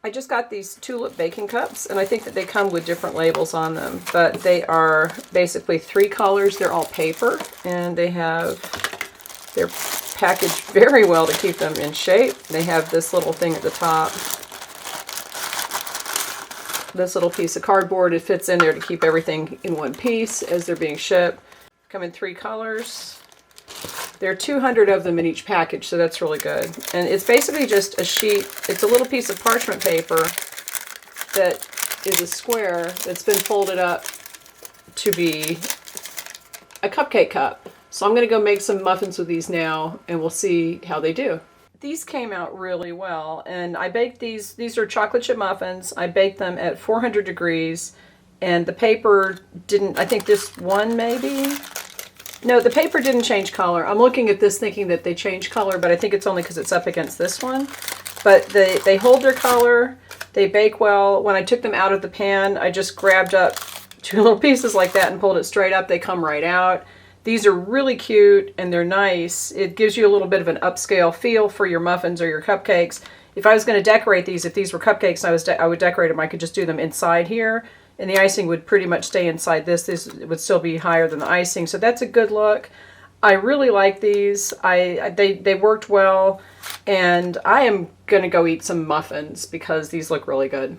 I just got these Tulip baking cups, and I think that they come with different labels on them, but they are basically 3 colors. They're all paper, and they're packaged very well to keep them in shape. They have this little thing at the top, this little piece of cardboard. It fits in there to keep everything in one piece as they're being shipped. Come in 3 colors. There are 200 of them in each package, so that's really good. And it's basically just a sheet. It's a little piece of parchment paper that is a square that's been folded up to be a cupcake cup. So I'm going to go make some muffins with these now, and we'll see how they do. These came out really well, and I baked these. These are chocolate chip muffins. I baked them at 400 degrees, and the paper didn't, I think this one maybe? No, the paper didn't change color. I'm looking at this thinking that they changed color, but I think it's only because it's up against this one. But they hold their color, they bake well. When I took them out of the pan, I just grabbed up 2 little pieces like that and pulled it straight up. They come right out. These are really cute and they're nice. It gives you a little bit of an upscale feel for your muffins or your cupcakes. If I was going to decorate these, if these were cupcakes, I would decorate them. I could just do them inside here. And the icing would pretty much stay inside this. This would still be higher than the icing. So that's a good look. I really like these. They worked well. And I am going to go eat some muffins because these look really good.